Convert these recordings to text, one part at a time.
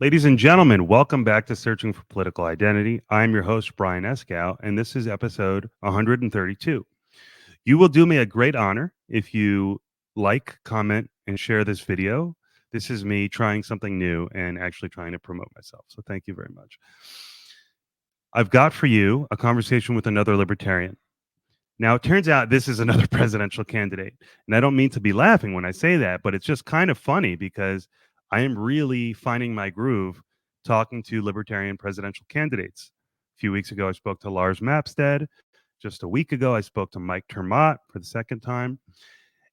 Ladies and gentlemen, welcome back to Searching for Political Identity. I'm your host, Brian Escow, and this is episode 132. You will do me a great honor if you like, comment, and share this video. This is me trying something new and actually trying to promote myself. So thank you very much. I've got for you a conversation with another libertarian. Now, it turns out this is another presidential candidate. And I don't mean to be laughing when I say that, but it's just kind of funny because I am really finding my groove talking to libertarian presidential candidates. A few weeks ago, I spoke to Lars Mapstead. Just a week ago, I spoke to Mike Termott for the second time.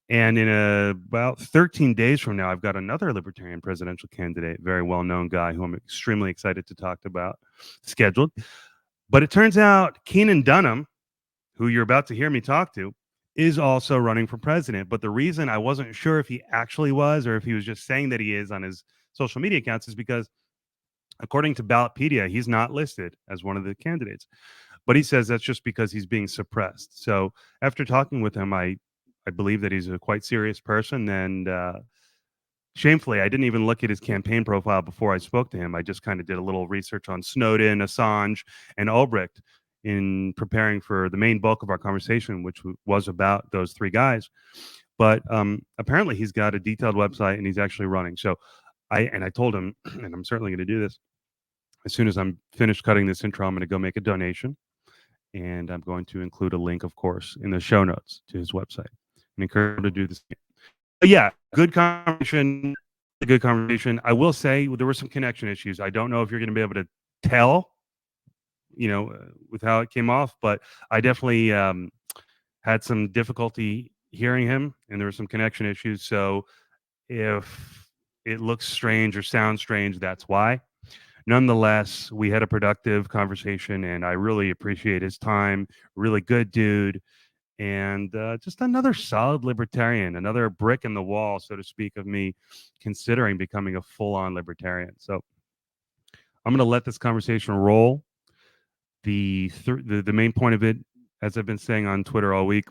And in about 13 days from now, I've got another libertarian presidential candidate, very well-known guy who I'm extremely excited to talk about, scheduled. But it turns out Keenan Dunham, who you're about to hear me talk to, is also running for president. But the reason I wasn't sure if he actually was or if he was just saying that he is on his social media accounts is because, according to Ballotpedia, he's not listed as one of the candidates. But he says that's just because he's being suppressed. So after talking with him, I believe that he's a quite serious person. And shamefully, I didn't even look at his campaign profile before I spoke to him. I just kind of did a little research on Snowden, Assange, and Ullbricht in preparing for the main bulk of our conversation, which was about those three guys. But apparently he's got a detailed website and he's actually running. So I told him, and I'm certainly going to do this, as soon as I'm finished cutting this intro, I'm going to go make a donation. And I'm going to include a link, of course, in the show notes to his website and encourage him to do this. But yeah, good conversation. Good conversation. I will say there were some connection issues. I don't know if you're going to be able to tell, with how it came off, but I definitely had some difficulty hearing him, and there were some connection issues. So if it looks strange or sounds strange, that's why. Nonetheless, we had a productive conversation, and I really appreciate his time. Really good dude, and just another solid libertarian, another brick in the wall, so to speak, of me considering becoming a full-on libertarian. So I'm going to let this conversation roll. The main point of it, as I've been saying on Twitter all week,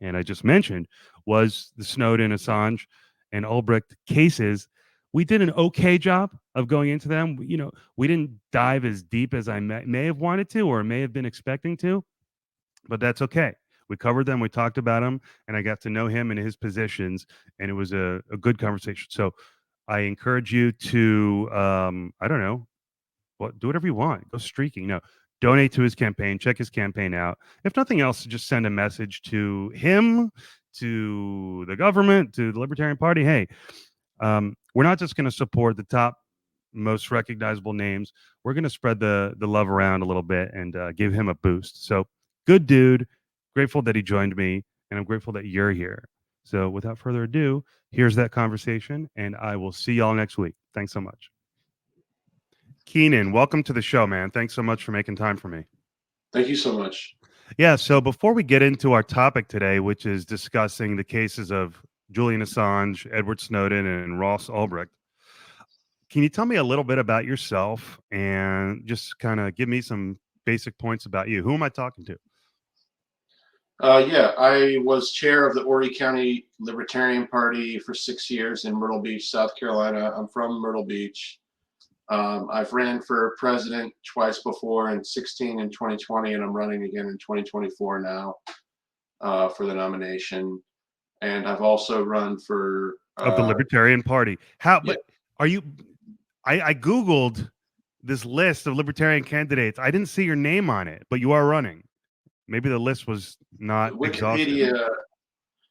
and I just mentioned, was the Snowden, Assange, and Ullbricht cases. We did an okay job of going into them. We didn't dive as deep as I may have wanted to or may have been expecting to, but that's okay. We covered them. We talked about them, and I got to know him and his positions, and it was a good conversation. So I encourage you to, I don't know, do whatever you want. Go streaking. No, donate to his campaign. Check his campaign out. If nothing else, just send a message to him, to the government, to the Libertarian Party. Hey, we're not just going to support the top, most recognizable names. We're going to spread the love around a little bit and give him a boost. So good dude. Grateful that he joined me, and I'm grateful that you're here. So without further ado, here's that conversation, and I will see y'all next week. Thanks so much. Keenan, welcome to the show, man. Thanks so much for making time for me. Thank you so much. Yeah, so before we get into our topic today, which is discussing the cases of Julian Assange, Edward Snowden, and Ross Ulbricht, can you tell me a little bit about yourself and just kind of give me some basic points about you? Who am I talking to? Yeah, I was chair of the Horry County Libertarian Party for 6 years in Myrtle Beach, South Carolina. I'm from Myrtle Beach. I've ran for president twice before, in 2016 and 2020, and I'm running again in 2024 now for the nomination. And I've also run for of the Libertarian Party. How? Yeah. But are you? I Googled this list of Libertarian candidates. I didn't see your name on it, but you are running. Maybe the list was not Wikipedia. exhaustive.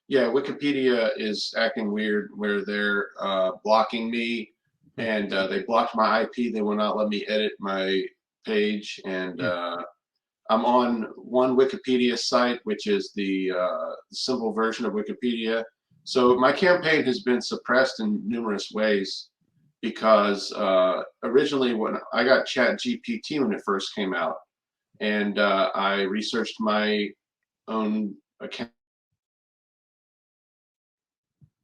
Yeah, Wikipedia is acting weird where they're blocking me, and they blocked my IP. They will not let me edit my page, and I'm on one Wikipedia site, which is the simple version of Wikipedia. So my campaign has been suppressed in numerous ways because originally when I got ChatGPT when it first came out, and I researched my own account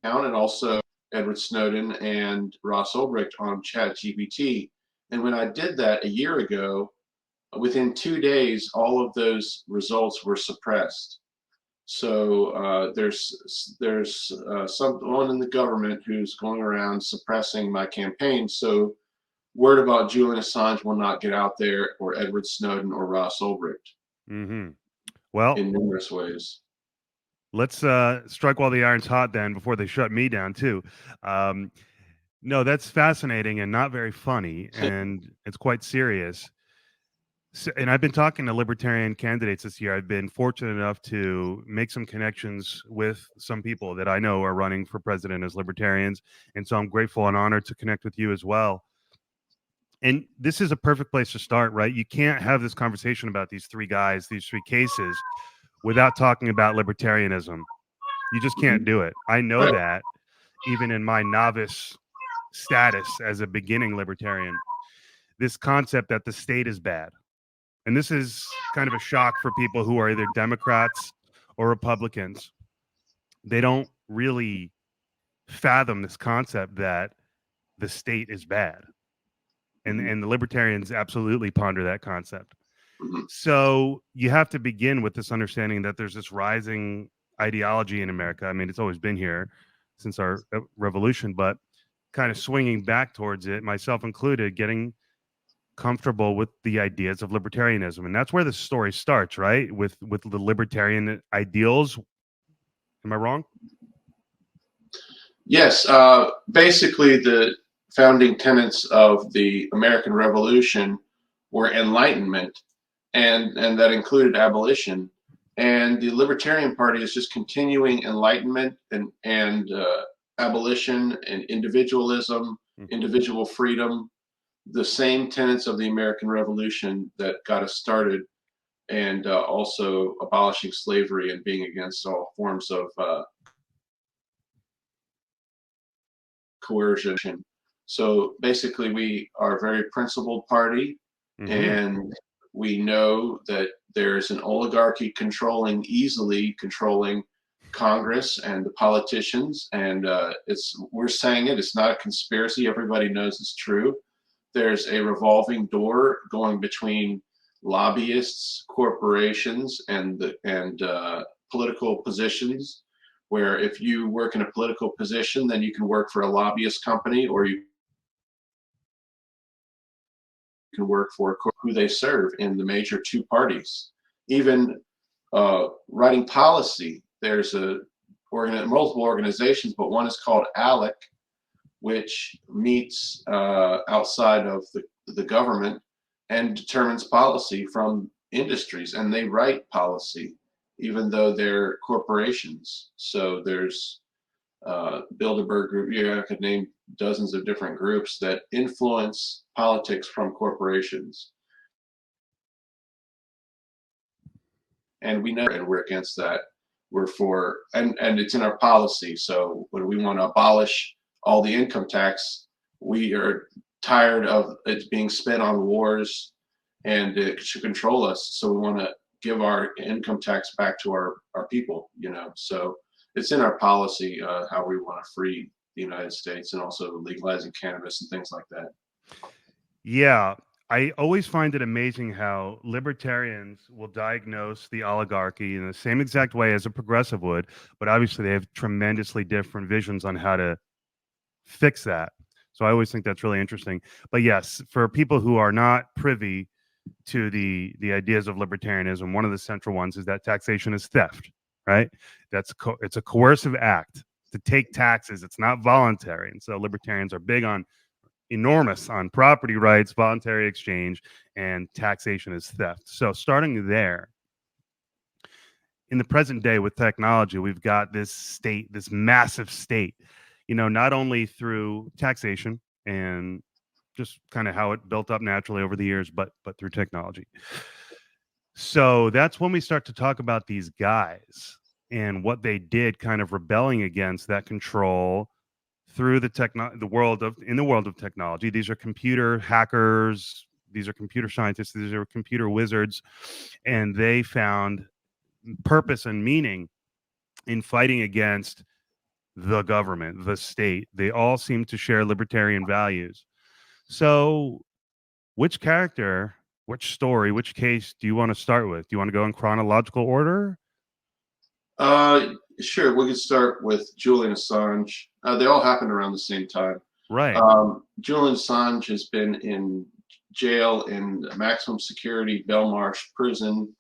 and also Edward Snowden and Ross Ulbricht on ChatGPT. And when I did that a year ago, within 2 days, all of those results were suppressed. So there's someone in the government who's going around suppressing my campaign. So word about Julian Assange will not get out there, or Edward Snowden or Ross Ulbricht, Well, in numerous ways. let's strike while the iron's hot then before they shut me down too. No, that's fascinating and not very funny, and it's quite serious. So, and I've been talking to libertarian candidates this year. I've been fortunate enough to make some connections with some people that I know are running for president as libertarians. And so I'm grateful and honored to connect with you as well. And this is a perfect place to start, right? You can't have this conversation about these three guys, these three cases, without talking about libertarianism. You just can't do it. I know Right. that even in my novice status as a beginning libertarian, this concept that the state is bad. And this is kind of a shock for people who are either Democrats or Republicans. They don't really fathom this concept that the state is bad. And the libertarians absolutely ponder that concept. Mm-hmm. So you have to begin with this understanding that there's this rising ideology in America. I mean, it's always been here since our revolution, but kind of swinging back towards it, myself included, getting comfortable with the ideas of libertarianism. And that's where the story starts, right? With the libertarian ideals. Am I wrong? Yes. Basically, the founding tenets of the American Revolution were enlightenment, and that included abolition. And the Libertarian Party is just continuing enlightenment and abolition and individualism, individual freedom, the same tenets of the American Revolution that got us started, and also abolishing slavery and being against all forms of coercion. So basically, we are a very principled party, and we know that there's an oligarchy easily controlling Congress and the politicians, and we're saying it's not a conspiracy. Everybody knows it's true. There's a revolving door going between lobbyists, corporations, and political positions, where if you work in a political position, then you can work for a lobbyist company, or you can work for who they serve in the major two parties. Even writing policy, there's multiple organizations, but one is called ALEC, which meets outside of the government and determines policy from industries, and they write policy even though they're corporations. So there's Bilderberg Group. I could name dozens of different groups that influence politics from corporations. And we know, and we're against that. We're for, and it's in our policy. So when we want to abolish all the income tax, we are tired of it being spent on wars, and it should control us. So we want to give our income tax back to our people, So it's in our policy how we want to free the United States, and also legalizing cannabis and things like that. Yeah. I always find it amazing how libertarians will diagnose the oligarchy in the same exact way as a progressive would, but obviously they have tremendously different visions on how to fix that. So I always think that's really interesting. But yes, for people who are not privy to the ideas of libertarianism, one of the central ones is that taxation is theft, right? It's a coercive act to take taxes. It's not voluntary. And so libertarians are enormous on property rights, voluntary exchange, and taxation is theft. So starting there, in the present day with technology, we've got this state, this massive state, not only through taxation and just kind of how it built up naturally over the years, but through technology. So that's when we start to talk about these guys and what they did, kind of rebelling against that control through in the world of technology. These are computer hackers, these are computer scientists, these are computer wizards, and they found purpose and meaning in fighting against the government, the state. They all seem to share libertarian values. So which character, which story, which case do you want to start with? Do you want to go in chronological order? Sure. We could start with Julian Assange. They all happened around the same time. Right. Julian Assange has been in jail in maximum security Belmarsh prison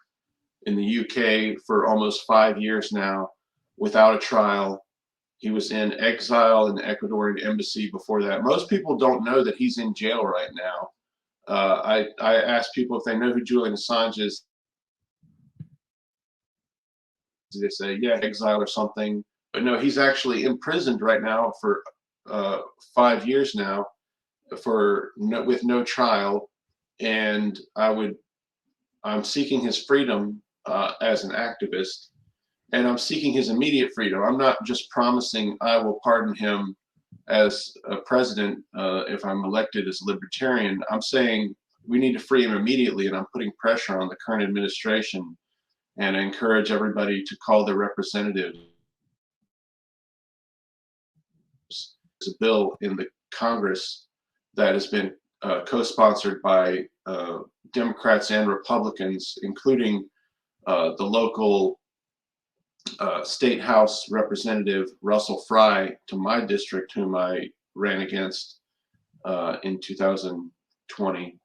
in the UK for almost 5 years now without a trial. He was in exile in the Ecuadorian embassy before that. Most people don't know that he's in jail right now. I asked people if they know who Julian Assange is. They say, yeah, exile or something. But no, he's actually imprisoned right now for 5 years now with no trial. And I'm seeking his freedom as an activist, and I'm seeking his immediate freedom. I'm not just promising I will pardon him as a president if I'm elected as a libertarian. I'm saying we need to free him immediately, and I'm putting pressure on the current administration, and I encourage everybody to call their representatives. There's a bill in the Congress that has been co-sponsored by Democrats and Republicans, including the local State House Representative Russell Fry to my district, whom I ran against in 2020.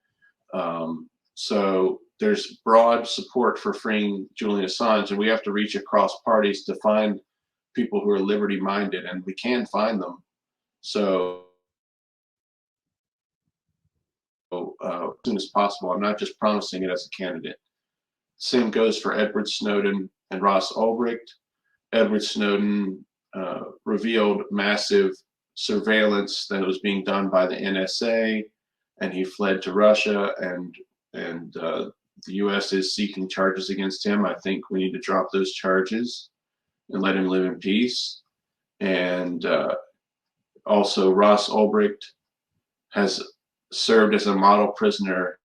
So there's broad support for freeing Julian Assange, and we have to reach across parties to find people who are liberty-minded, and we can find them. So as soon as possible. I'm not just promising it as a candidate. Same goes for Edward Snowden and Ross Ullbricht. Edward Snowden revealed massive surveillance that was being done by the NSA, and he fled to Russia, and the U.S. is seeking charges against him. I think we need to drop those charges and let him live in peace. And also, Ross Ullbricht has served as a model prisoner.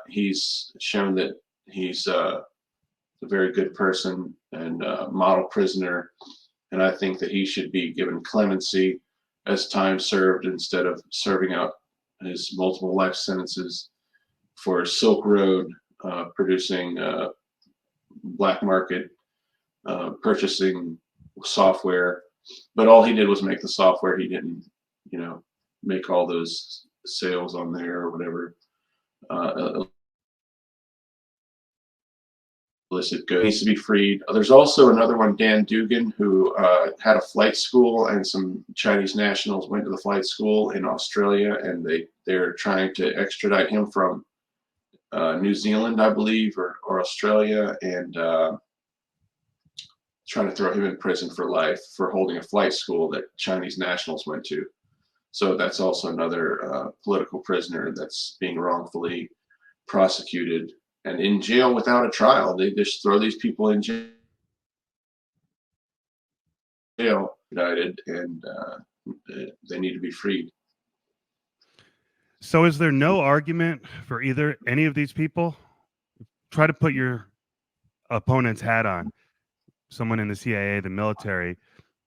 He's shown that he's a very good person and model prisoner, and I think that he should be given clemency as time served instead of serving out his multiple life sentences for Silk Road, producing black market, purchasing software. But all he did was make the software. He didn't, make all those sales on there or whatever. Illicit goods. Needs to be freed. There's also another one, Dan Dugan, who had a flight school, and some Chinese nationals went to the flight school in Australia, and they're trying to extradite him from New Zealand, I believe, or Australia, and trying to throw him in prison for life for holding a flight school that Chinese nationals went to. So that's also another political prisoner that's being wrongfully prosecuted and in jail without a trial. They just throw these people in jail, indicted, and they need to be freed. So is there no argument for any of these people? Try to put your opponent's hat on, someone in the CIA, the military.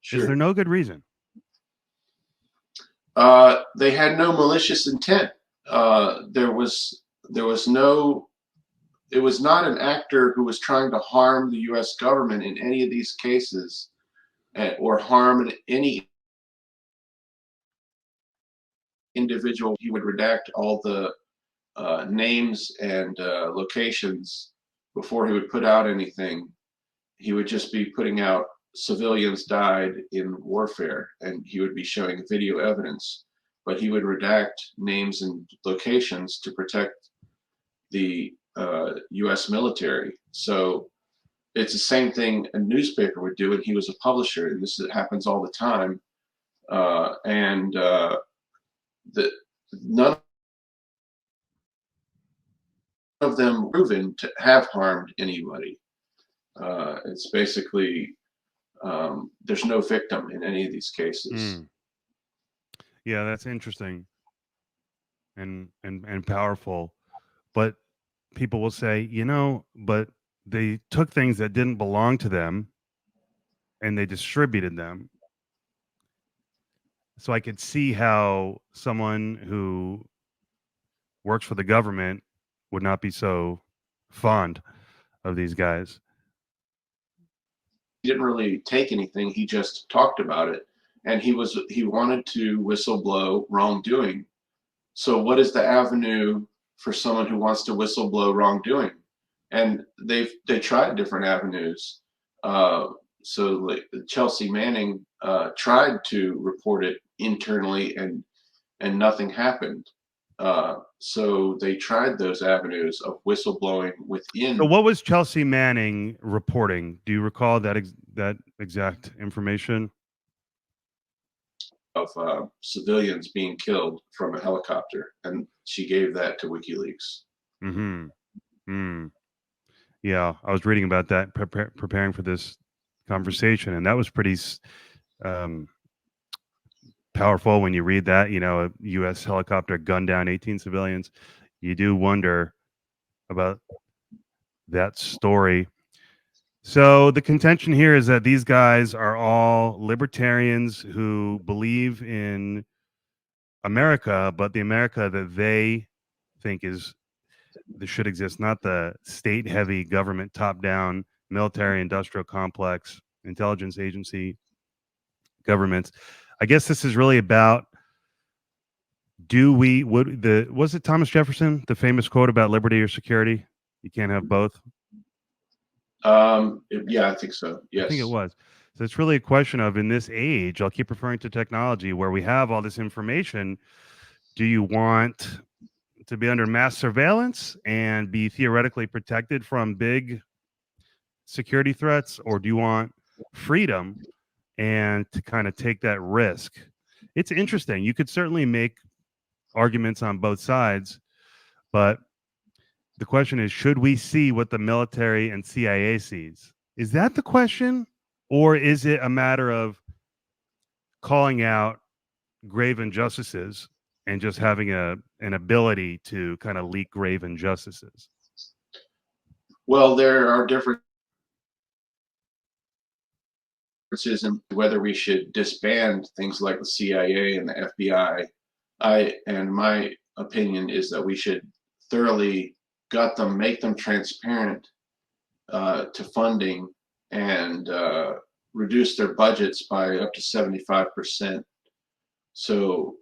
Sure. Is there no good reason? They had no malicious intent. There was no. It was not an actor who was trying to harm the U.S. government in any of these cases, or harm any individual. He would redact all the names and locations before he would put out anything. He would just be putting out civilians died in warfare, and he would be showing video evidence, but he would redact names and locations to protect the U.S. military. So it's the same thing a newspaper would do, and he was a publisher, and this happens all the time. None of them proven to have harmed anybody. It's basically there's no victim in any of these cases. Yeah, that's interesting and powerful. But people will say, but they took things that didn't belong to them and they distributed them. So I could see how someone who works for the government would not be so fond of these guys. didn't really take anything. He just talked about it, and he wanted to whistleblow wrongdoing. So what is the avenue for someone who wants to whistleblow wrongdoing? And they tried different avenues. So like Chelsea Manning tried to report it internally, and nothing happened. So they tried those avenues of whistleblowing within. So what was Chelsea Manning reporting? Do you recall that exact information? Of civilians being killed from a helicopter, and she gave that to WikiLeaks. Mm-hmm. Mm. Yeah, I was reading about that, preparing for this conversation, and that was pretty powerful when you read that. A U.S. helicopter gunned down 18 civilians. You do wonder about that story. So the contention here is that these guys are all libertarians who believe in America, but the America that they think should exist, not the state-heavy government, top-down military industrial complex intelligence agency governments. I guess this is really about was it Thomas Jefferson, the famous quote about liberty or security? You can't have both. Yeah, I think so. Yes. I think it was. So it's really a question of, in this age, I'll keep referring to technology where we have all this information. Do you want to be under mass surveillance and be theoretically protected from big security threats, or do you want freedom and to kind of take that risk? It's interesting. You could certainly make arguments on both sides, but the question is, should we see what the military and CIA sees? Is that the question? Or is it a matter of calling out grave injustices and just having an ability to kind of leak grave injustices? Well, there are differences in whether we should disband things like the CIA and the FBI. My opinion is that we should thoroughly gut them, make them transparent to funding, and reduce their budgets by up to 75%. So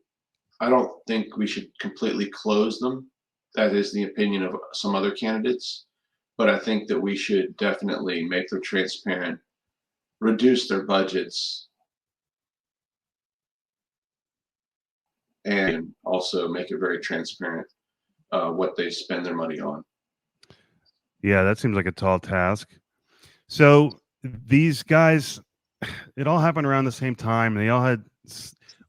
I don't think we should completely close them. That is the opinion of some other candidates. But I think that we should definitely make them transparent, reduce their budgets, and also make it very transparent what they spend their money on. Yeah, that seems like a tall task. So these guys, it all happened around the same time. And they all had,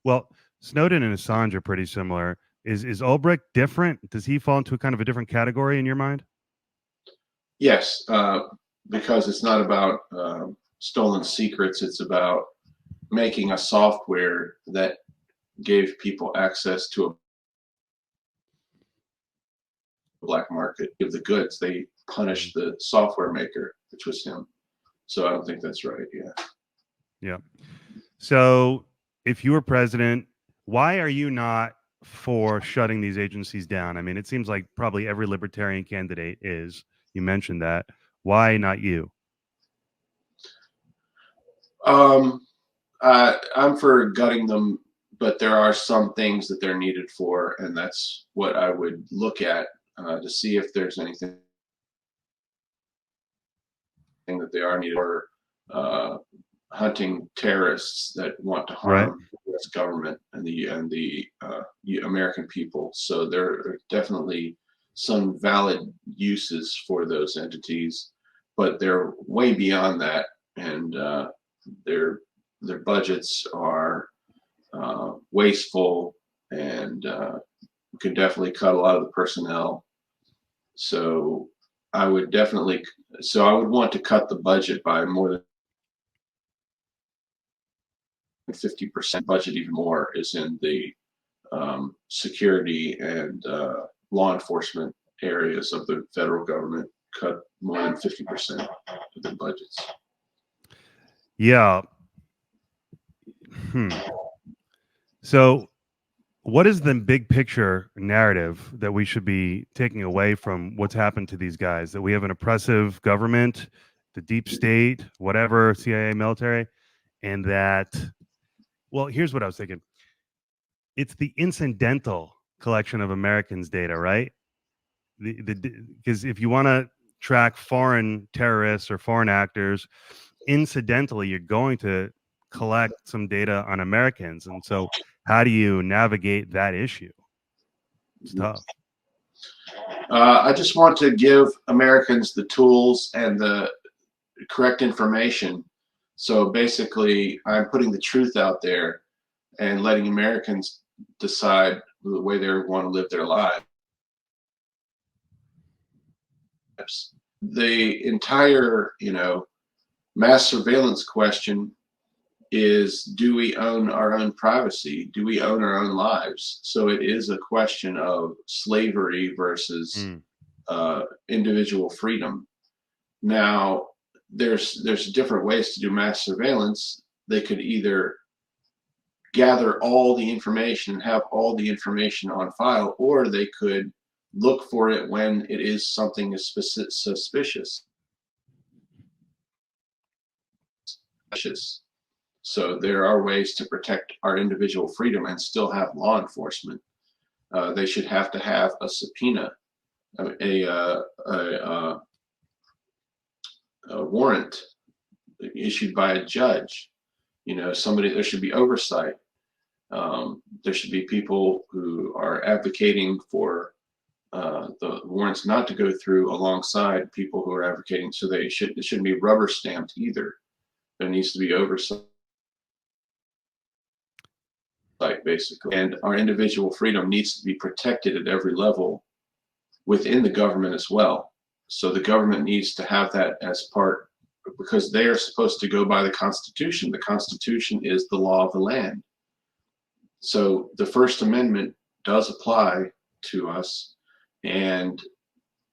well, Snowden and Assange are pretty similar. Is Ullbricht different? Does he fall into a kind of a different category in your mind? Yes, because it's not about stolen secrets. It's about making a software that gave people access to a black market, give the goods. They punished the software maker, which was him. So I don't think that's right. Yeah. So if you were president, why are you not for shutting these agencies down? I mean, it seems like probably every libertarian candidate is. You mentioned that. Why not you? I'm for gutting them, but there are some things that they're needed for, and that's what I would look at to see if there's anything that they are needed for hunting terrorists that want to harm the U.S. government and the American people. So there are definitely some valid uses for those entities, but they're way beyond that, and their budgets are wasteful, and could definitely cut a lot of the personnel. So I would want to cut the budget by more than 50%. Budget, even more, is in the security and law enforcement areas of the federal government. Cut more than 50% of the budgets. Yeah. So what is the big picture narrative that we should be taking away from what's happened to these guys? That we have an oppressive government the deep state, whatever, CIA, military, and that, well, here's what I was thinking. It's the incidental collection of Americans' data, right? Because if you want to track foreign terrorists or foreign actors, incidentally, you're going to collect some data on Americans. And so how do you navigate that issue? It's tough. I just want to give Americans the tools and the correct information. So basically, I'm putting the truth out there and letting Americans decide the way they want to live their lives. The entire, mass surveillance question is, do we own our own privacy? Do we own our own lives? So it is a question of slavery versus individual freedom. Now, there's different ways to do mass surveillance. They could either gather all the information and have all the information on file, or they could look for it when it is something suspicious. So there are ways to protect our individual freedom and still have law enforcement. They should have to have a subpoena, a warrant issued by a judge. There should be oversight. There should be people who are advocating for the warrants not to go through alongside people who are advocating. So it shouldn't be rubber stamped either. There needs to be oversight, basically. And our individual freedom needs to be protected at every level within the government as well. So the government needs to have that as part, because they are supposed to go by the Constitution. The Constitution is the law of the land. So the First Amendment does apply to us, and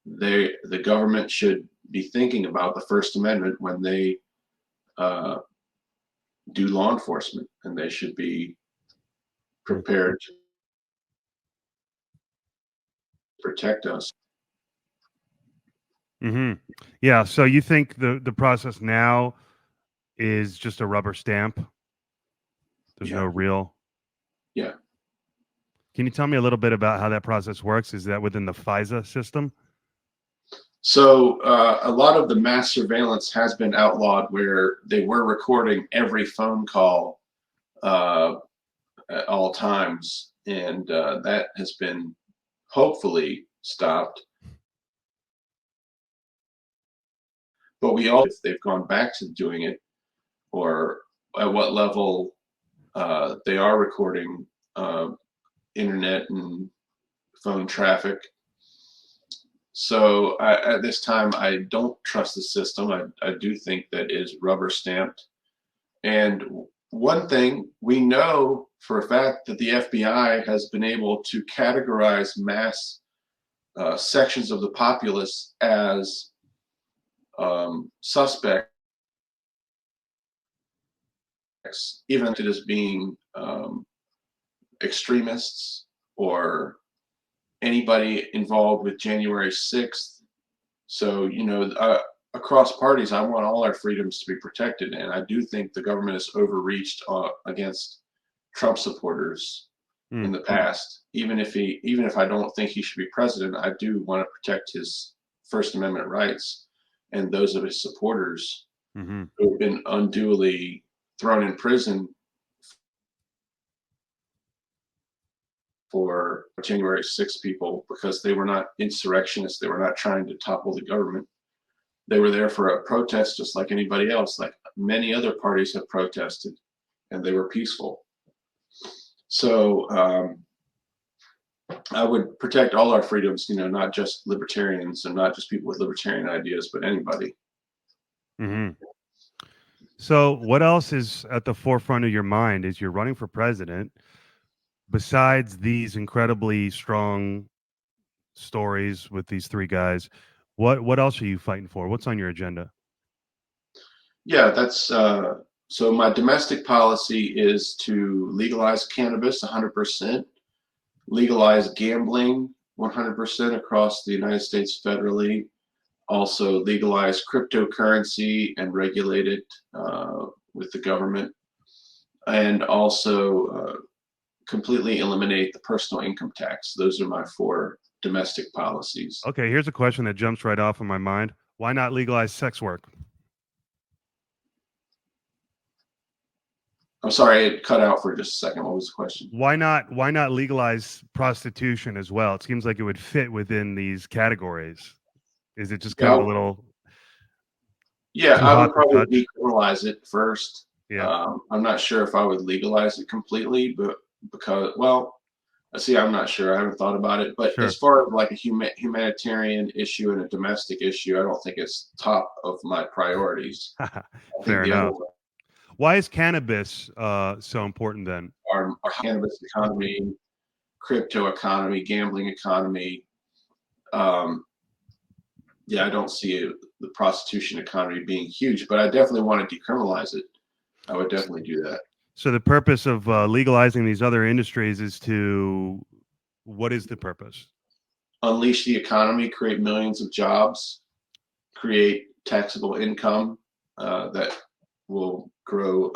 the government should be thinking about the First Amendment when they do law enforcement, and they should be prepared to protect us. Mm-hmm. Yeah. So you think the process now is just a rubber stamp? There's no real. Yeah. Can you tell me a little bit about how that process works? Is that within the FISA system? So a lot of the mass surveillance has been outlawed, where they were recording every phone call at all times, and that has been hopefully stopped. But we all, if they've gone back to doing it, or at what level they are recording internet and phone traffic. So at this time, I don't trust the system. I do think that is rubber stamped. And one thing we know for a fact, that the FBI has been able to categorize mass sections of the populace as suspects, even if it is being extremists or anybody involved with January 6th. So, across parties, I want all our freedoms to be protected. And I do think the government has overreached against Trump supporters in the past. Even if I don't think he should be president, I do want to protect his First Amendment rights and those of his supporters who have been unduly thrown in prison for January 6 people, because they were not insurrectionists. They were not trying to topple the government. They were there for a protest just like anybody else, like many other parties have protested, and they were peaceful. So I would protect all our freedoms, not just libertarians and not just people with libertarian ideas, but anybody. So what else is at the forefront of your mind as you're running for president, besides these incredibly strong stories with these three guys? What else are you fighting for? What's on your agenda? Yeah, that's so my domestic policy is to legalize cannabis 100%, legalize gambling 100% across the United States federally. also legalize cryptocurrency and regulate it with the government, and also completely eliminate the personal income tax. Those are my 4 domestic policies. Okay, here's a question that jumps right off in my mind. Why not legalize sex work? I'm sorry, it cut out for just a second. What was the question? Why not legalize prostitution as well? It seems like it would fit within these categories. Is it just kind of a little Yeah, too I hot would to probably touch? decriminalize it first. Yeah. I'm not sure if I would legalize it completely, but because, well, see, I'm not sure. I haven't thought about it. But Sure. as far as like a humanitarian issue and a domestic issue, I don't think it's top of my priorities. I think Fair the other enough. Why is cannabis so important then? our cannabis economy, crypto economy, gambling economy. Um, yeah, I don't see the prostitution economy being huge, but I definitely want to decriminalize it. I would definitely do that. So the purpose of legalizing these other industries is to, what is the purpose? Unleash the economy, create millions of jobs, create taxable income that will grow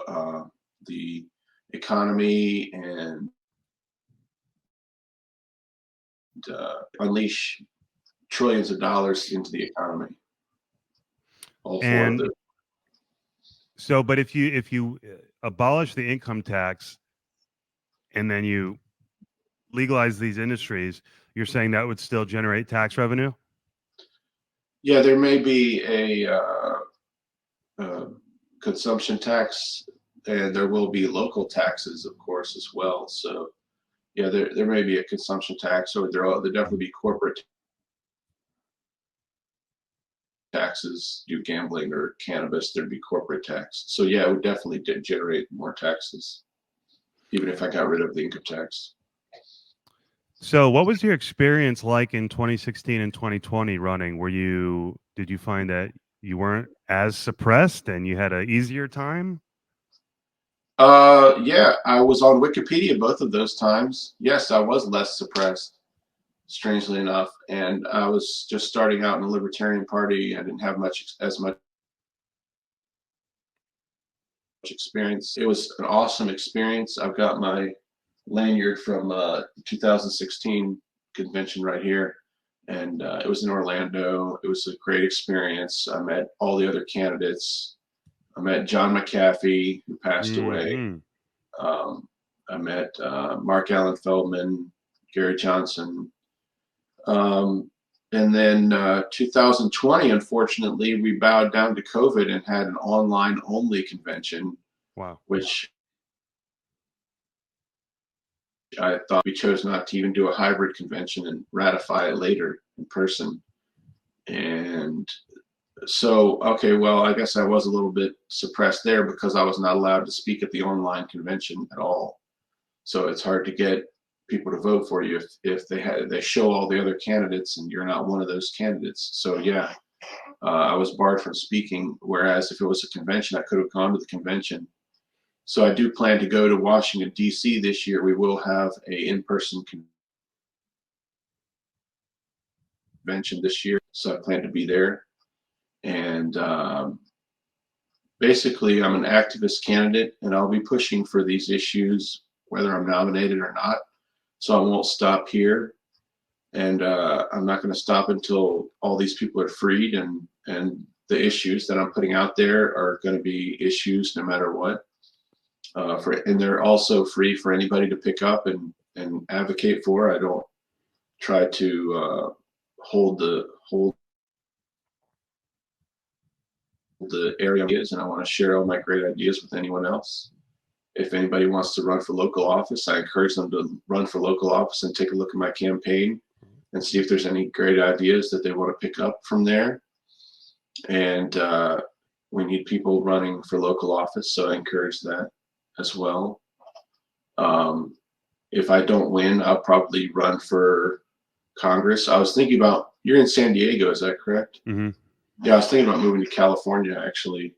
the economy and unleash trillions of dollars into the economy. All 4 of And them. so, but if you abolish the income tax and then you legalize these industries, you're saying that would still generate tax revenue? Yeah, there may be a consumption tax, and there will be local taxes, of course, as well. So, yeah, there may be a consumption tax, or there definitely be corporate taxes. Do gambling or cannabis, there'd be corporate tax. So, yeah, it would definitely generate more taxes, even if I got rid of the income tax. So what was your experience like in 2016 and 2020 running? Did you find that you weren't as suppressed and you had an easier time? Yeah, I was on Wikipedia both of those times. Yes, I was less suppressed, strangely enough, and I was just starting out in the Libertarian Party. I didn't have much experience. It was an awesome experience. I've got my lanyard from 2016 convention right here, and it was in Orlando. It was a great experience. I met all the other candidates. I met John McAfee, who passed away. Hmm. I met Mark Allen Feldman, Gary Johnson. And then 2020, unfortunately, we bowed down to COVID and had an online only convention, Wow. which I thought we chose not to even do a hybrid convention and ratify it later in person. And so, okay, well, I guess I was a little bit suppressed there because I was not allowed to speak at the online convention at all. So it's hard to get people to vote for you if they show all the other candidates and you're not one of those candidates. So yeah, I was barred from speaking. Whereas if it was a convention, I could have gone to the convention. So I do plan to go to Washington D.C. this year. We will have a in-person convention this year, so I plan to be there. And basically, I'm an activist candidate, and I'll be pushing for these issues whether I'm nominated or not. So I won't stop here, and I'm not going to stop until all these people are freed, and the issues that I'm putting out there are going to be issues no matter what. And they're also free for anybody to pick up and advocate for. I don't try to hold the area ideas, and I want to share all my great ideas with anyone else. If anybody wants to run for local office, I encourage them to run for local office and take a look at my campaign and see if there's any great ideas that they want to pick up from there. And we need people running for local office, so I encourage that as well. If I don't win, I'll probably run for Congress. I was thinking about, you're in San Diego, is that correct? Mm-hmm. Yeah, I was thinking about moving to California, actually.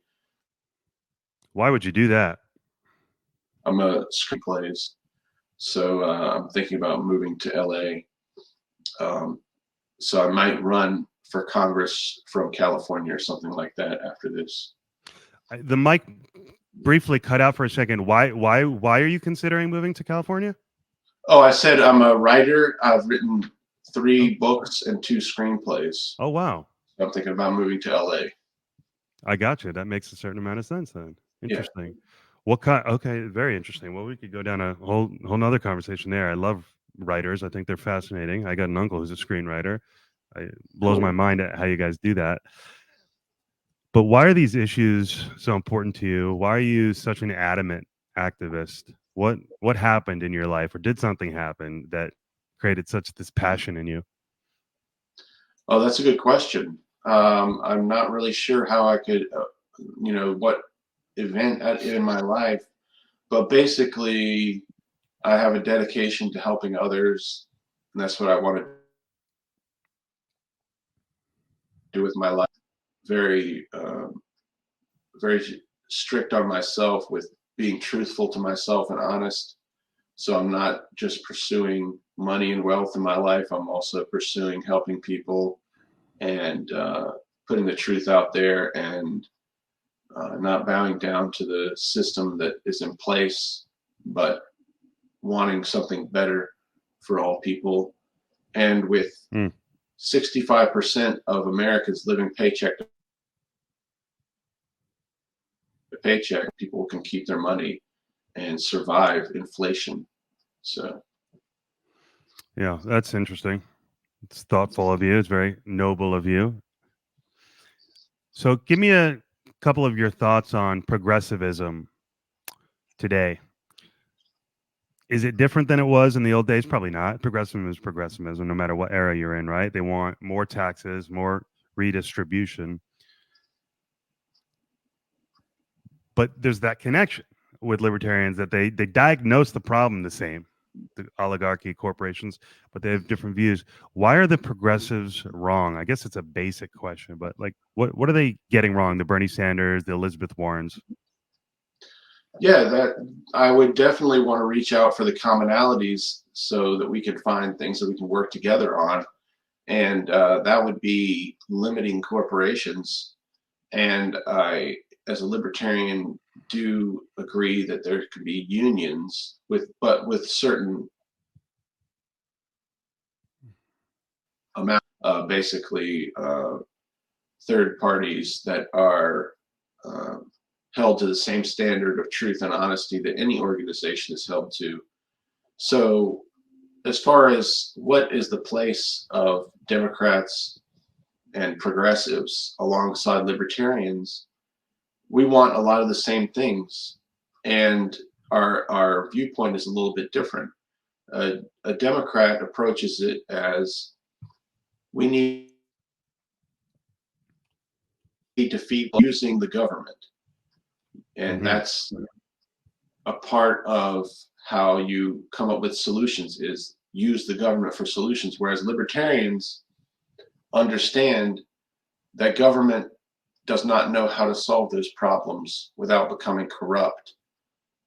Why would you do that? I'm a screenplays, so I'm thinking about moving to LA. So I might run for Congress from California or something like that after this. The mic briefly cut out for a second. Why are you considering moving to California? Oh, I said I'm a writer. I've written 3 books and 2 screenplays. Oh, wow. I'm thinking about moving to LA. I got you. That makes a certain amount of sense then. Interesting. Yeah. What kind? Okay, very interesting. Well, we could go down a whole nother conversation there. I love writers. I think they're fascinating. I got an uncle who's a screenwriter. It blows my mind at how you guys do that. But why are these issues so important to you? Why are you such an adamant activist? What happened in your life, or did something happen that created such this passion in you? Oh, that's a good question. I'm not really sure how I could, what event in my life, but basically, I have a dedication to helping others, and that's what I want to do with my life. Very, very strict on myself with being truthful to myself and honest. So I'm not just pursuing money and wealth in my life. I'm also pursuing helping people and putting the truth out there, and not bowing down to the system that is in place, but wanting something better for all people. And with 65% of Americans living paycheck to paycheck, people can keep their money and survive inflation. So, Yeah, that's interesting. It's thoughtful of you. It's very noble of you. So, give me a couple of your thoughts on progressivism today. Is it different than it was in the old days? Probably not. Progressivism is progressivism, no matter what era you're in, right? They want more taxes, more redistribution. But there's that connection with libertarians that they diagnose the problem the same, the oligarchy, corporations, but they have different views. Why are the progressives wrong? I guess it's a basic question, but like, what are they getting wrong? The Bernie Sanders, the Elizabeth Warrens. yeah, that I would definitely want to reach out for the commonalities so that we can find things that we can work together on, and that would be limiting corporations. And I, as a libertarian, do agree that there could be unions but with certain amount, basically third parties that are uh, held to the same standard of truth and honesty that any organization is held to. So, as far as what is the place of Democrats and progressives alongside libertarians, we want a lot of the same things, and our viewpoint is a little bit different. A Democrat approaches it as we need to feed using the government, and that's a part of how you come up with solutions, is use the government for solutions, whereas libertarians understand that government does not know how to solve those problems without becoming corrupt,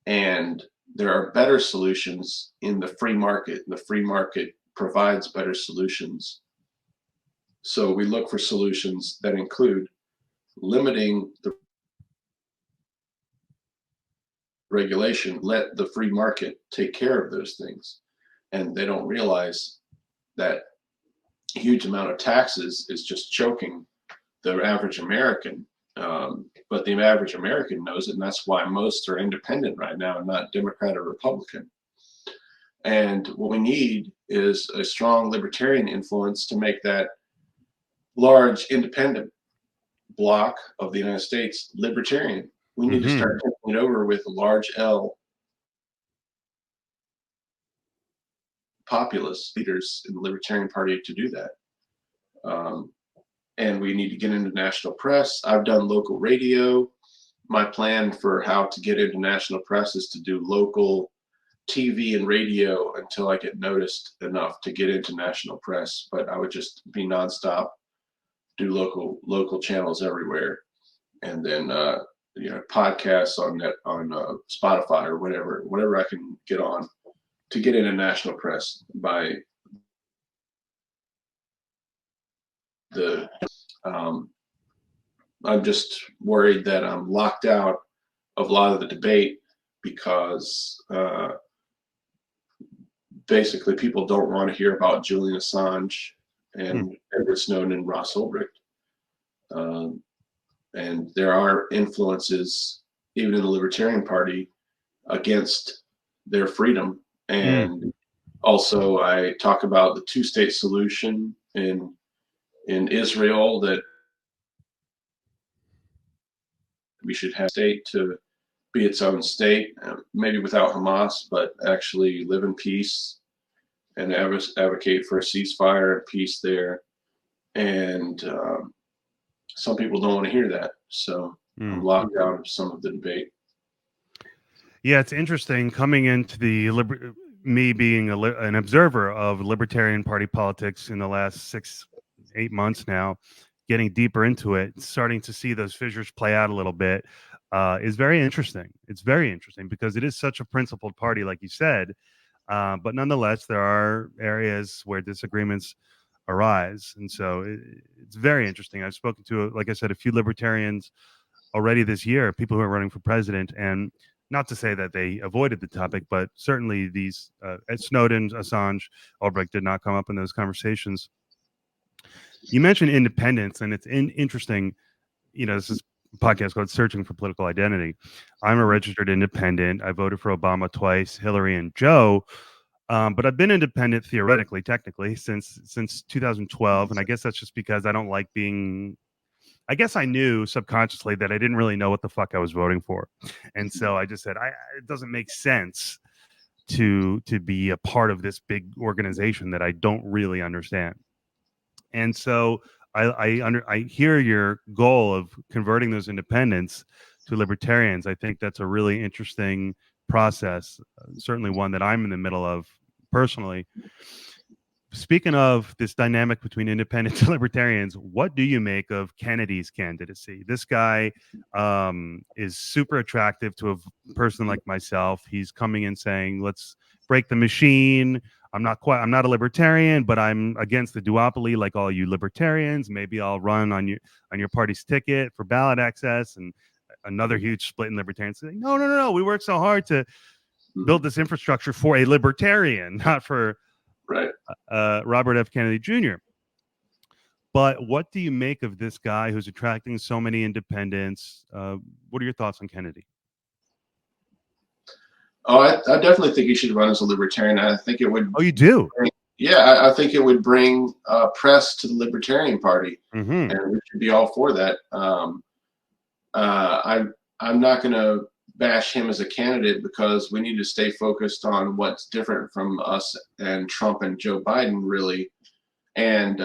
and there are better solutions in the free market. The free market provides better solutions, so we look for solutions that include limiting the regulation, let the free market take care of those things. And they don't realize that huge amount of taxes is just choking the average American. But the average American knows it, and that's why most are independent right now and not Democrat or Republican. And what we need is a strong libertarian influence to make that large independent bloc of the United States libertarian. We need to start taking it over with a large L populist leaders in the Libertarian Party to do that. And we need to get into national press. I've done local radio. My plan for how to get into national press is to do local TV and radio until I get noticed enough to get into national press. But I would just be nonstop, do local channels everywhere, and then podcasts on Spotify or whatever I can get on to get into national press by the I'm just worried that I'm locked out of a lot of the debate because basically people don't want to hear about Julian Assange and Edward Snowden and Ross Ulbricht. And there are influences, even in the Libertarian Party, against their freedom. And also, I talk about the two-state solution in Israel, that we should have a state to be its own state, maybe without Hamas, but actually live in peace and advocate for a ceasefire and peace there. And some people don't want to hear that. So I'm locked out of some of the debate. Yeah, it's interesting coming into the me being an observer of Libertarian Party politics in the last 6-8 months now, getting deeper into it, starting to see those fissures play out a little bit, is very interesting. It's very interesting because it is such a principled party, like you said, but nonetheless, there are areas where disagreements arise, and so it's very interesting. I've spoken to, like I said, a few libertarians already this year, people who are running for president, and not to say that they avoided the topic, but certainly these Snowden, Assange, Ullbricht did not come up in those conversations. You mentioned independence, and it's interesting. This is a podcast called Searching for Political Identity. I'm a registered independent. I voted for Obama twice, Hillary and Joe. But I've been independent theoretically, technically, since 2012. And I guess that's just because I don't like being, I guess I knew subconsciously that I didn't really know what the fuck I was voting for. And so I just said, it doesn't make sense to be a part of this big organization that I don't really understand. And so I hear your goal of converting those independents to libertarians. I think that's a really interesting process, certainly one that I'm in the middle of personally. Speaking of this dynamic between independents and libertarians, what do you make of Kennedy's candidacy? This guy is super attractive to a person like myself. He's coming in saying, let's break the machine. I'm not a libertarian, but I'm against the duopoly like all you libertarians. Maybe I'll run on your party's ticket for ballot access. And another huge split in libertarians saying, no. We worked so hard to build this infrastructure for a libertarian, not for Robert F. Kennedy Jr. But what do you make of this guy who's attracting so many independents? What are your thoughts on Kennedy? Oh, I definitely think he should run as a libertarian. I think it would. Oh, you do? Yeah, I think it would bring press to the Libertarian Party, and we should be all for that. I'm not going to bash him as a candidate because we need to stay focused on what's different from us and Trump and Joe Biden, really. And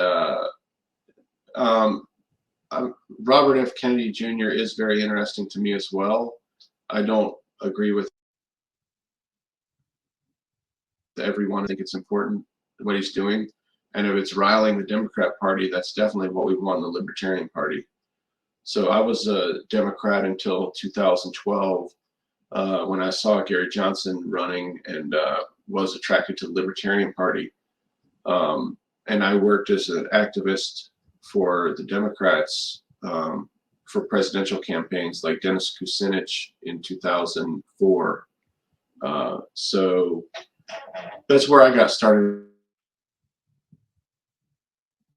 Robert F. Kennedy Jr. is very interesting to me as well. I don't agree with everyone. I think it's important what he's doing. And if it's riling the Democrat Party, that's definitely what we want in the Libertarian Party. So I was a Democrat until 2012 when I saw Gary Johnson running and was attracted to the Libertarian Party. And I worked as an activist for the Democrats for presidential campaigns like Dennis Kucinich in 2004. So that's where I got started.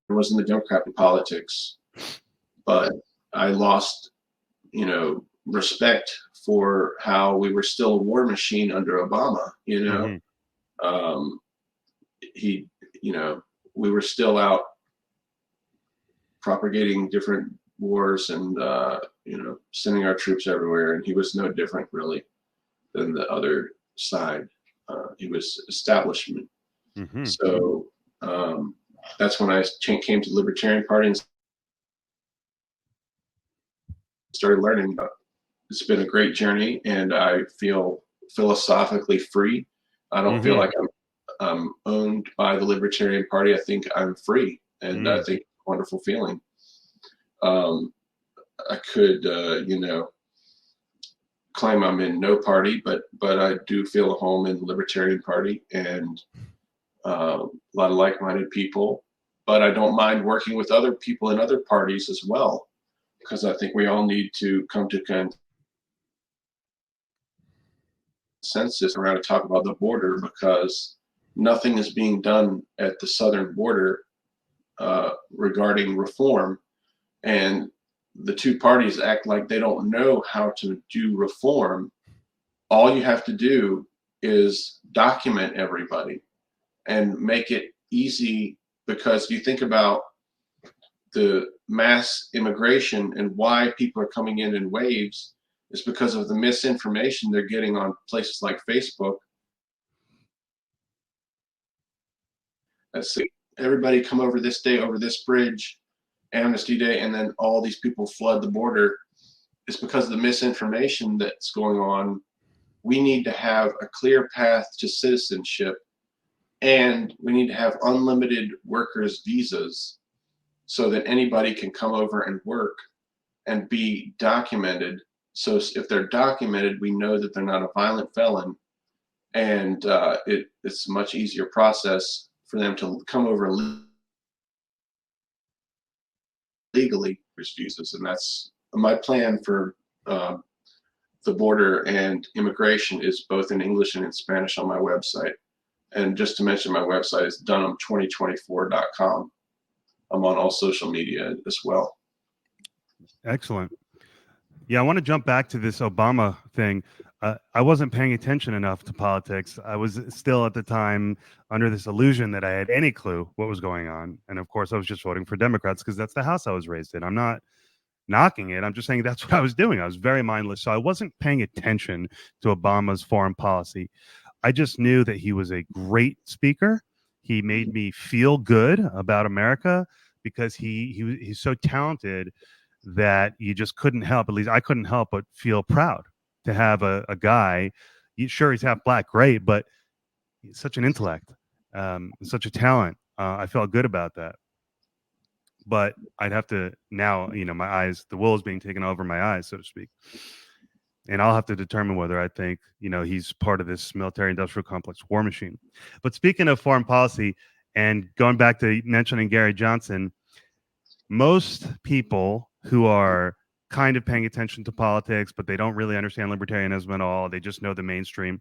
I was in the Democratic politics, but I lost, respect for how we were still a war machine under Obama. We were still out propagating different wars and sending our troops everywhere, and he was no different really than the other side. He was establishment. So that's when I came to the Libertarian Party and started learning about it. It's been a great journey, and I feel philosophically free. I don't feel like I'm owned by the Libertarian Party. I think I'm free, and I think it's a wonderful feeling. I could, claim I'm in no party, but I do feel at home in the Libertarian Party, and a lot of like-minded people. but I don't mind working with other people in other parties as well, because I think we all need to come to consensus around to talk about the border, because nothing is being done at the southern border regarding reform, and the two parties act like they don't know how to do reform. All you have to do is document everybody and make it easy, because you think about the mass immigration and why people are coming in waves is because of the misinformation they're getting on places like Facebook. That's everybody come over this day, over this bridge, Amnesty Day, and then all these people flood the border. It's because of the misinformation that's going on. We need to have a clear path to citizenship, and we need to have unlimited workers' visas so that anybody can come over and work and be documented. So if they're documented, we know that they're not a violent felon, and it's a much easier process for them to come over legally visas. And that's my plan for the border and immigration, is both in English and in Spanish on my website. And just to mention, my website is dunham2024.com. I'm on all social media as well. Excellent. Yeah, I want to jump back to this Obama thing. I wasn't paying attention enough to politics. I was still at the time under this illusion that I had any clue what was going on. And of course, I was just voting for Democrats because that's the house I was raised in. I'm not knocking it. I'm just saying that's what I was doing. I was very mindless. So I wasn't paying attention to Obama's foreign policy. I just knew that he was a great speaker. He made me feel good about America because he's so talented that you just couldn't help, at least I couldn't help but feel proud to have a guy. Sure, he's half black, great, but he's such an intellect, such a talent. I felt good about that. But I'd have to now, my eyes, the wool is being taken over my eyes, so to speak. And I'll have to determine whether I think, he's part of this military industrial complex war machine. But speaking of foreign policy and going back to mentioning Gary Johnson, most people who are kind of paying attention to politics, but they don't really understand libertarianism at all, they just know the mainstream,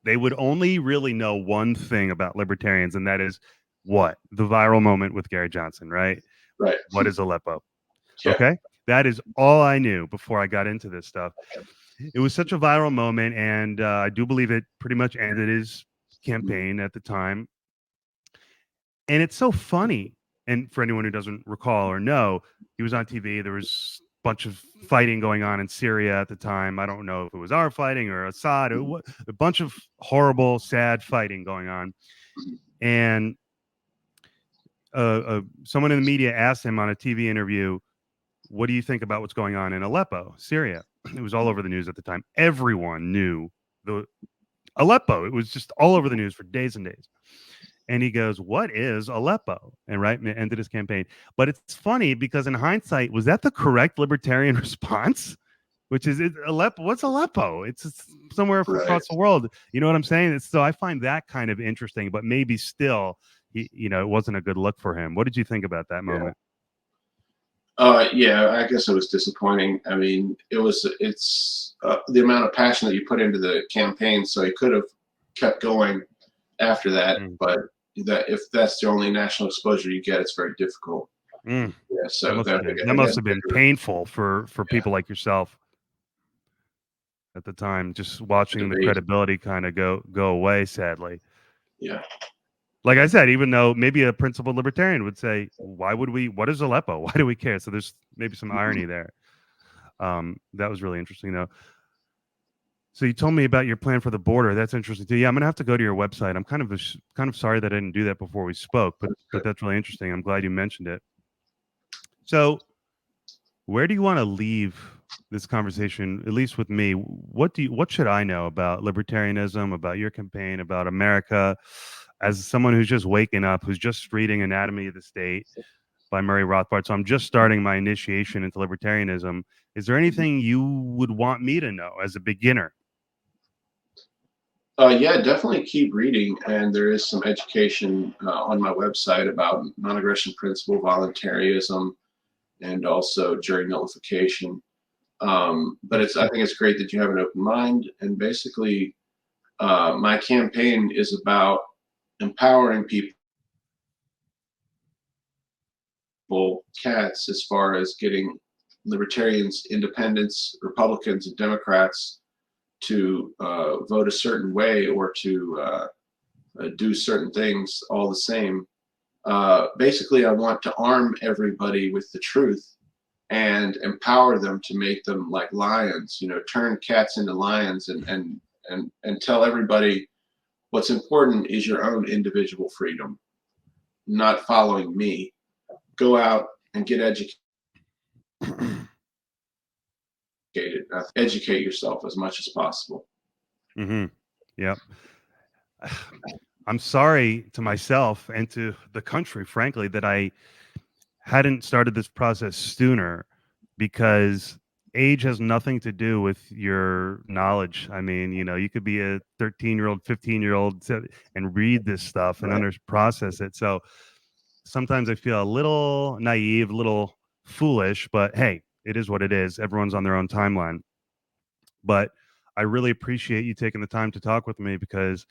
they would only really know one thing about libertarians, and that is what? The viral moment with Gary Johnson, right? Right. What is Aleppo? Yeah. Okay. That is all I knew before I got into this stuff. It was such a viral moment, and I do believe it pretty much ended his campaign at the time. And it's so funny. And for anyone who doesn't recall or know, he was on TV. There was a bunch of fighting going on in Syria at the time. I don't know if it was our fighting or Assad, or what, a bunch of horrible, sad fighting going on. And someone in the media asked him on a TV interview, what do you think about what's going on in Aleppo, Syria? It was all over the news at the time. Everyone knew the Aleppo. It was just all over the news for days and days. And he goes, what is Aleppo? And right, and it ended his campaign. But it's funny because in hindsight, was that the correct libertarian response? Which is Aleppo? What's Aleppo? It's somewhere across the world. You know what I'm saying? So I find that kind of interesting, but maybe still, it wasn't a good look for him. What did you think about that moment? Yeah, I guess it was disappointing. I mean, it's the amount of passion that you put into the campaign, so he could have kept going after that. But if that's the only national exposure you get, it's very difficult. Yeah, so that must have been painful for people like yourself at the time, just watching the credibility kind of go away, sadly. Yeah. Like I said, even though maybe a principled libertarian would say, what is Aleppo? Why do we care? So there's maybe some irony there. That was really interesting, though. So you told me about your plan for the border. That's interesting too. Yeah, I'm gonna have to go to your website. I'm kind of sorry that I didn't do that before we spoke, but that's really interesting. I'm glad you mentioned it. So where do you want to leave this conversation, at least with me? What should I know about libertarianism, about your campaign, about America, as someone who's just waking up, who's just reading Anatomy of the State by Murray Rothbard? So I'm just starting my initiation into libertarianism. Is there anything you would want me to know as a beginner? Yeah, definitely keep reading, and there is some education on my website about non-aggression principle, voluntarism, and also jury nullification. But I think it's great that you have an open mind, and basically, my campaign is about empowering cats as far as getting libertarians, independents, Republicans, and Democrats to vote a certain way or to do certain things all the same. Basically, I want to arm everybody with the truth and empower them to make them like lions. You know, turn cats into lions, and tell everybody what's important is your own individual freedom, not following me. Go out and get educated. Educate yourself as much as possible. Mm-hmm. Yep. I'm sorry to myself and to the country, frankly, that I hadn't started this process sooner, because age has nothing to do with your knowledge. I mean, you could be a 13-year-old, 15-year-old and read this stuff and Right. process it. So sometimes I feel a little naive, a little foolish, but hey, it is what it is. Everyone's on their own timeline. But I really appreciate you taking the time to talk with me, because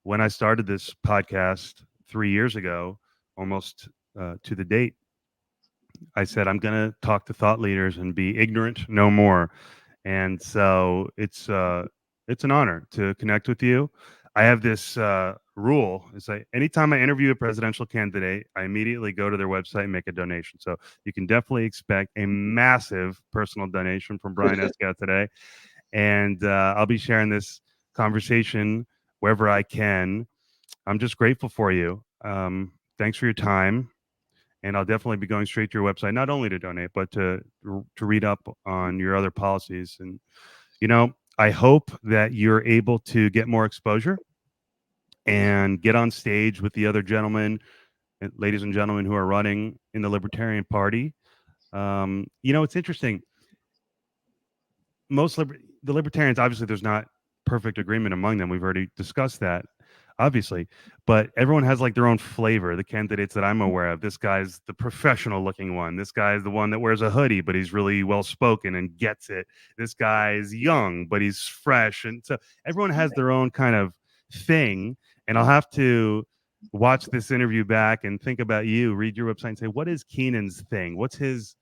when I started this podcast 3 years ago, almost to the date, I said, I'm going to talk to thought leaders and be ignorant no more. And so it's an honor to connect with you. I have this rule. It's like anytime I interview a presidential candidate, I immediately go to their website and make a donation. So you can definitely expect a massive personal donation from Brian Escott today. And I'll be sharing this conversation wherever I can. I'm just grateful for you. Thanks for your time, and I'll definitely be going straight to your website, not only to donate, but to read up on your other policies. And I hope that you're able to get more exposure and get on stage with the other gentlemen, and ladies and gentlemen, who are running in the Libertarian Party. It's interesting. The libertarians, obviously, there's not perfect agreement among them. We've already discussed that, obviously, but everyone has like their own flavor. The candidates that I'm aware of, this guy's the professional looking one. This guy's the one that wears a hoodie, but he's really well spoken and gets it. This guy's young, but he's fresh. And so everyone has their own kind of thing. And I'll have to watch this interview back and think about you, read your website and say, what is Keenan's thing? What's his,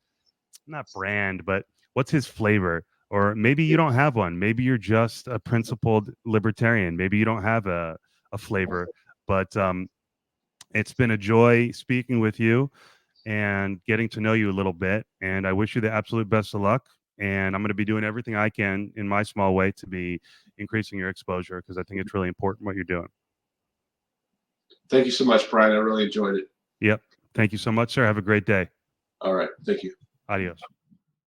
not brand, but what's his flavor? Or maybe you don't have one. Maybe you're just a principled libertarian. Maybe you don't have a flavor. But it's been a joy speaking with you and getting to know you a little bit. And I wish you the absolute best of luck. And I'm going to be doing everything I can in my small way to be increasing your exposure, because I think it's really important what you're doing. Thank you so much, Brian. I really enjoyed it. Yep. Thank you so much, sir. Have a great day. All right. Thank you. Adios.